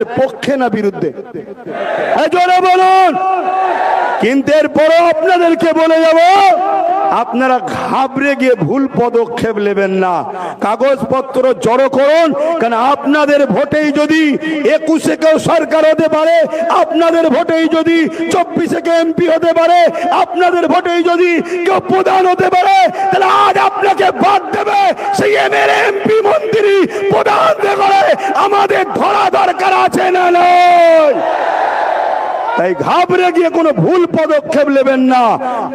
পক্ষে না বিরুদ্ধে? জোরে বলুন। কিন্তু এরপরও আপনাদেরকে বলে যাব, আপনারা ঘাবড়ে গিয়ে ভুল পদক্ষেপ নেবেন না। কাগজপত্র জড়ো করুন, কারণ আপনাদের ভোটেই যদি 21-এ কেউ সরকার হতে পারে, আপনাদের ভোটেই যদি 24-এ কেউ এমপি হতে পারে, আপনাদের ভোটেই যদি কেউ প্রধান হতে পারে, তাহলে আজ আপনাকে বাদ দেবে সেই এমএলএ এমপি মন্ত্রী প্রধান করে আমাদের ধরা দরকার আছে না নয়? তাই ঘাবড়ে গিয়ে কোনো ভুল পদক্ষেপ নেবেন না।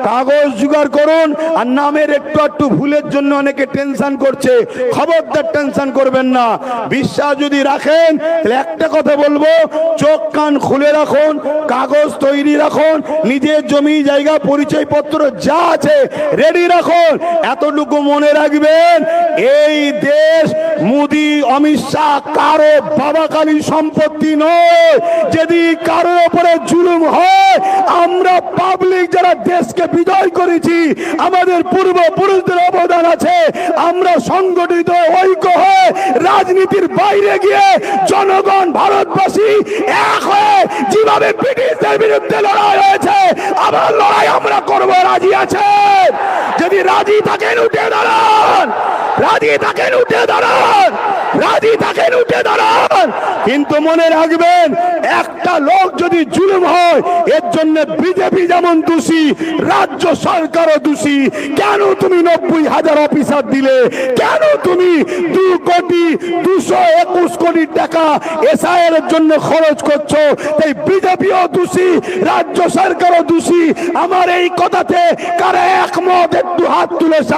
কাগজ জোগাড় করুন। আর নামের একটু একটু ভুলের জন্য অনেকে টেনশন করছে, খবরদার টেনশন করবেন না। বিশ্বাস যদি রাখেন তাহলে একটা কথা বলবো, চোখ কান খুলে রাখুন, কাগজ তৈরি রাখুন, নিজের জমি জায়গা পরিচয়পত্র যা আছে রেডি রাখুন। এতটুকু মনে রাখবেন, এই দেশ মোদি অমিত শাহ কারো বাবাকালী সম্পত্তি নয়। যদি কারোর উপরে জুলুম হয়, আমরা পাবলিক যারা দেশকে বিজয় করেছি, আমাদের পূর্বপুরুষদের অবদান আছে, আমরা সংগঠিত ঐক্য হয়ে রাজনীতির বাইরে গিয়ে জনগণ ভারতবাসী এক হয়ে যেভাবে ব্রিটিশদের বিরুদ্ধে লড়াই হয়েছে, আবার লড়াই আমরা করব। রাজি আছেন? যদি রাজি থাকেন উঠে দাঁড়ান, রাজি থাকেন উঠে দাঁড়ান, রাজি থাকেন উঠে দাঁড়ান। কিন্তু মনে রাখবেন, একটা লোক যদি জুলুম হয়, এর জন্য বিজেপি যেমন দোষী, রাজ্য সরকারও দোষী। কেন তুমি 90,000 অফিসার দিলে? কেন তুমি 2,221 কোটি টাকা এসআইআর এর জন্য খরচ করছো? তাই বিজেপিও দোষী, রাজ্য সরকারও দোষী। আমার এই কথাতে কারা একমত একটু হাত তুলে